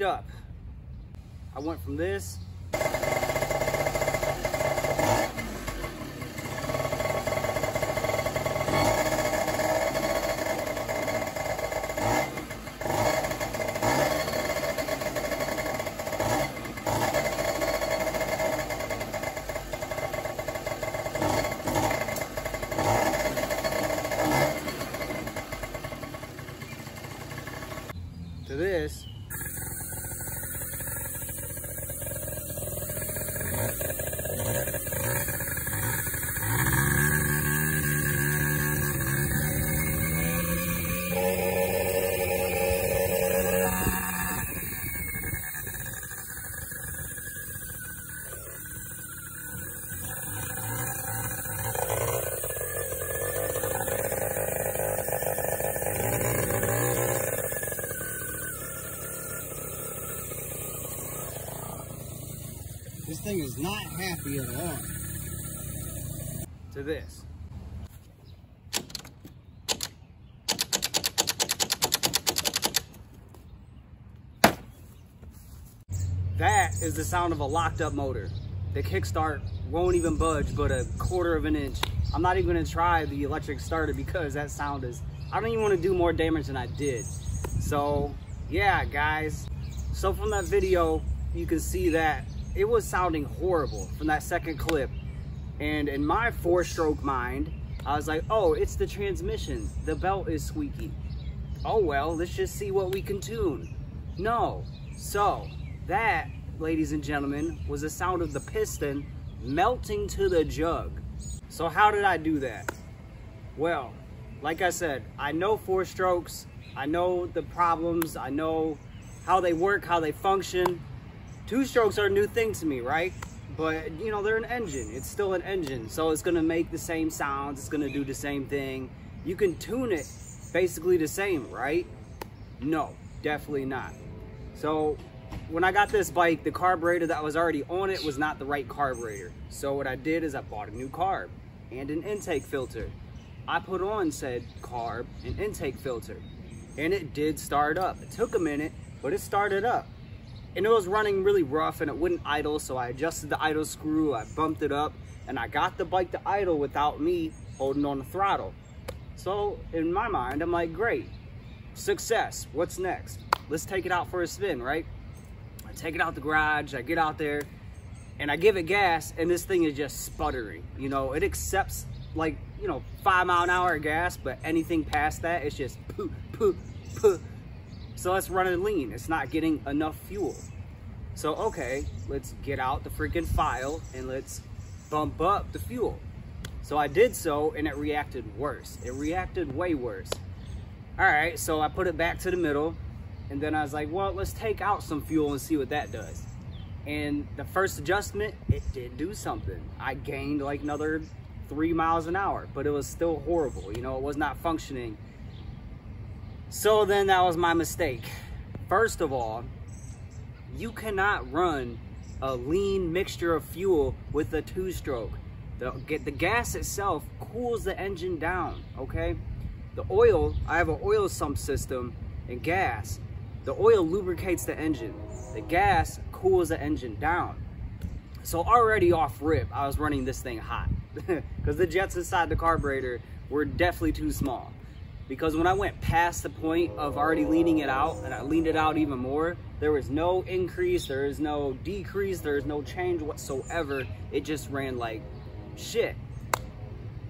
up. I went from this to this. This thing is not happy at all. To this. That is the sound of a locked up motor. The kickstart won't even budge but a quarter of an inch. I'm not even gonna try the electric starter because that sound is, I don't even want to do more damage than I did. So yeah, guys. So from that video, you can see that it was sounding horrible from that second clip. And in my 4-stroke mind, I was like, oh, it's the transmission. The belt is squeaky. Oh, well, let's just see what we can tune. No. So that, ladies and gentlemen, was the sound of the piston melting to the jug. So how did I do that? Well, like I said, I know 4 strokes. I know the problems. I know how they work, how they function. 2 strokes are a new thing to me, right? But, you know, they're an engine. It's still an engine. So it's going to make the same sounds. It's going to do the same thing. You can tune it basically the same, right? No, definitely not. So when I got this bike, the carburetor that was already on it was not the right carburetor. So what I did is I bought a new carb and an intake filter. I put on said carb and intake filter. And it did start up. It took a minute, but it started up. And it was running really rough and it wouldn't idle, so I adjusted the idle screw, I bumped it up, and I got the bike to idle without me holding on the throttle. So in my mind, I'm like, great, success, what's next? Let's take it out for a spin, right? I take it out the garage, I get out there, and I give it gas, and this thing is just sputtering. You know, it accepts like, 5-mile-an-hour gas, but anything past that, it's just poo, poo, poo. So let's run it lean. It's not getting enough fuel. So, okay, let's get out the freaking file and let's bump up the fuel. So I did so and it reacted worse. It reacted way worse. All right, so I put it back to the middle and then I was like, well, let's take out some fuel and see what that does. And the first adjustment, it did do something. I gained like another 3 miles an hour, but it was still horrible. You know, it was not functioning. So then that was my mistake. First of all, you cannot run a lean mixture of fuel with a 2-stroke. The gas itself cools the engine down, okay? The oil, I have an oil sump system and gas. The oil lubricates the engine. The gas cools the engine down. So already off rip, I was running this thing hot because the jets inside the carburetor were definitely too small. Because when I went past the point of already leaning it out, and I leaned it out even more, there was no increase, there is no decrease, there is no change whatsoever. It just ran like shit.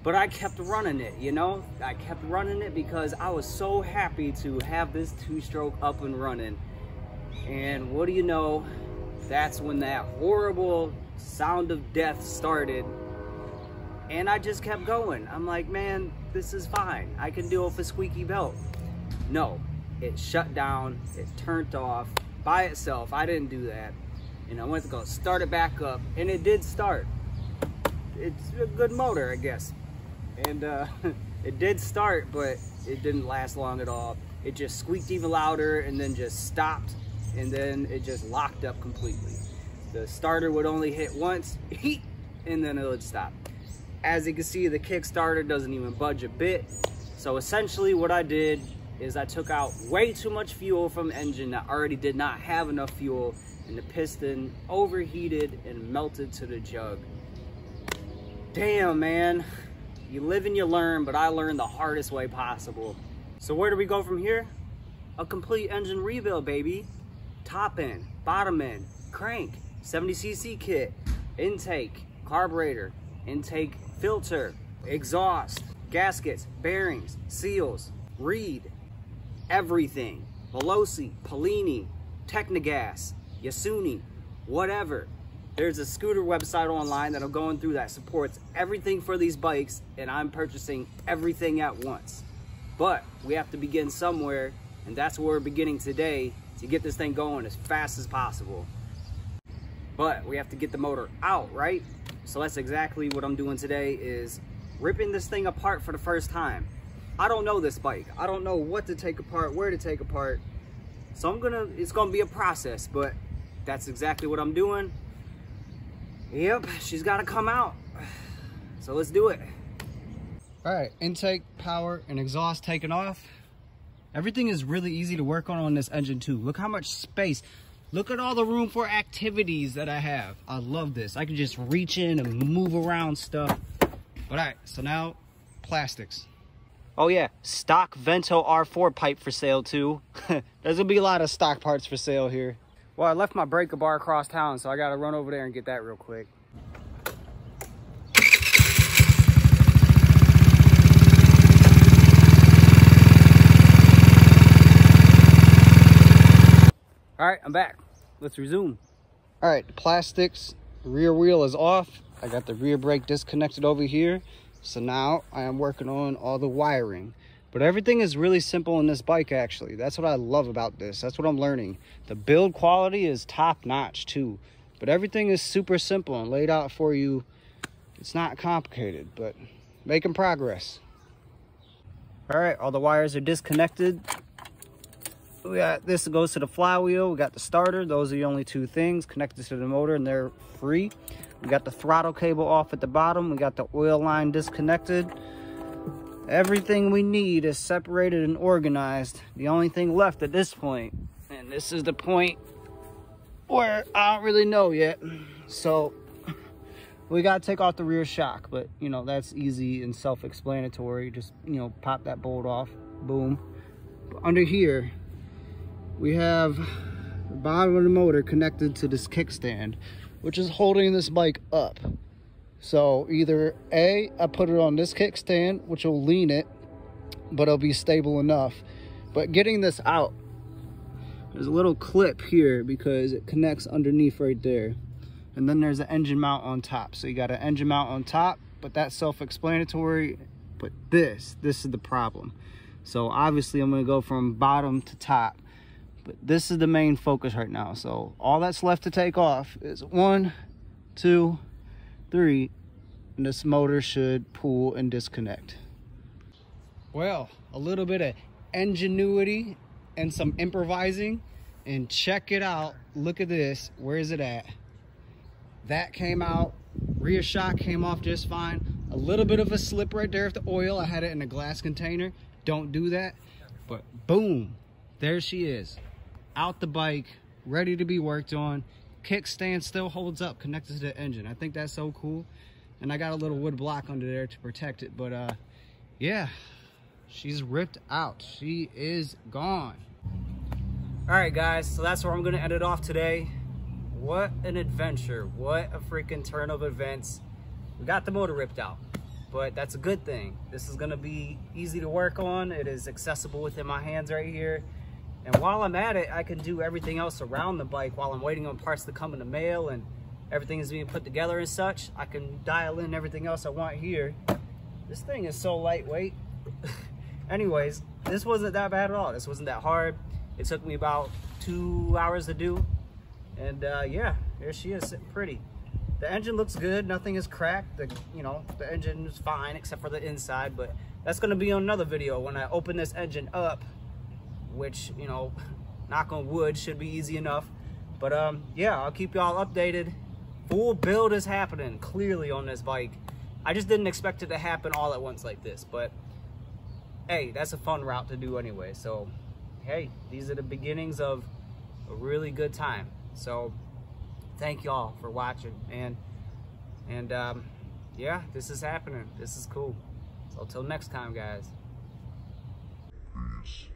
But I kept running it, you know? I kept running it because I was so happy to have this 2-stroke up and running. And what do you know? That's when that horrible sound of death started. And I just kept going. I'm like, man, this is fine. I can deal with a squeaky belt. No, it shut down. It turned off by itself. I didn't do that. And I went to go start it back up, and it did start. It's a good motor, I guess. And it did start, but it didn't last long at all. It just squeaked even louder and then just stopped, and then it just locked up completely. The starter would only hit once, and then it would stop. As you can see, the Kickstarter doesn't even budge a bit. So essentially what I did is I took out way too much fuel from the engine that already did not have enough fuel, and the piston overheated and melted to the jug. Damn, man. You live and you learn, but I learned the hardest way possible. So where do we go from here? A complete engine rebuild, baby. Top end, bottom end, crank, 70cc kit, intake, carburetor, intake filter, exhaust, gaskets, bearings, seals, reed, everything. Veloci, Polini, Technogas, Yasuni, whatever. There's a scooter website online that I'm going through that supports everything for these bikes, and I'm purchasing everything at once. But we have to begin somewhere, and that's where we're beginning today to get this thing going as fast as possible. But we have to get the motor out, right? So that's exactly what I'm doing today, is ripping this thing apart for the first time. I don't know this bike. I don't know what to take apart, where to take apart. So it's gonna be a process, but that's exactly what I'm doing. Yep, she's gotta come out. So let's do it. All right, intake, power, and exhaust taken off. Everything is really easy to work on this engine too. Look how much space. Look at all the room for activities that I have. I love this. I can just reach in and move around stuff. But all right, so now plastics. Oh yeah, stock Vento R4 pipe for sale too. There's gonna be a lot of stock parts for sale here. Well, I left my breaker bar across town, so I gotta run over there and get that real quick. All right, I'm back. Let's resume. All right, the plastics, rear wheel is off. I got the rear brake disconnected over here. So now I am working on all the wiring. But everything is really simple in this bike, actually. That's what I love about this. That's what I'm learning. The build quality is top notch too. But everything is super simple and laid out for you. It's not complicated, but making progress. All right, all the wires are disconnected. We got this goes to the flywheel. We got the starter. Those are the only two things connected to the motor, and they're free. We got the throttle cable off at the bottom. We got the oil line disconnected. Everything we need is separated and organized. The only thing left at this point, and this is the point where I don't really know yet. So we got to take off the rear shock, but you know, that's easy and self-explanatory. Just, you know, pop that bolt off, boom. But under here, we have the bottom of the motor connected to this kickstand, which is holding this bike up. So either A, I put it on this kickstand, which will lean it, but it'll be stable enough. But getting this out, there's a little clip here because it connects underneath right there. And then there's an engine mount on top. So you got an engine mount on top, but that's self-explanatory. But this is the problem. So obviously I'm gonna go from bottom to top. But this is the main focus right now. So all that's left to take off is 1, 2, 3, and this motor should pull and disconnect. Well, a little bit of ingenuity and some improvising, and check it out. Look at this. Where is it at? That came out. Rear shock came off just fine. A little bit of a slip right there with the oil. I had it in a glass container. Don't do that. But boom, there she is. Out the bike, ready to be worked on. Kickstand still holds up, connected to the engine. I think that's so cool. And I got a little wood block under there to protect it. But yeah, she's ripped out. She is gone. All right, guys, so that's where I'm gonna end it off today. What an adventure. What a freaking turn of events. We got the motor ripped out, but that's a good thing. This is gonna be easy to work on. It is accessible within my hands right here. And while I'm at it, I can do everything else around the bike while I'm waiting on parts to come in the mail and everything is being put together and such. I can dial in everything else I want here. This thing is so lightweight. Anyways, this wasn't that bad at all. This wasn't that hard. It took me about 2 hours to do. And yeah, there she is, sitting pretty. The engine looks good. Nothing is cracked. The engine is fine except for the inside, but that's gonna be on another video when I open this engine up, which, you know, knock on wood, should be easy enough. But yeah, I'll keep y'all updated. Full build is happening clearly on this bike. I just didn't expect it to happen all at once like this, but hey, that's a fun route to do anyway. So, hey, these are the beginnings of a really good time. So, thank y'all for watching. And yeah, this is happening. This is cool. So, till next time, guys. Peace.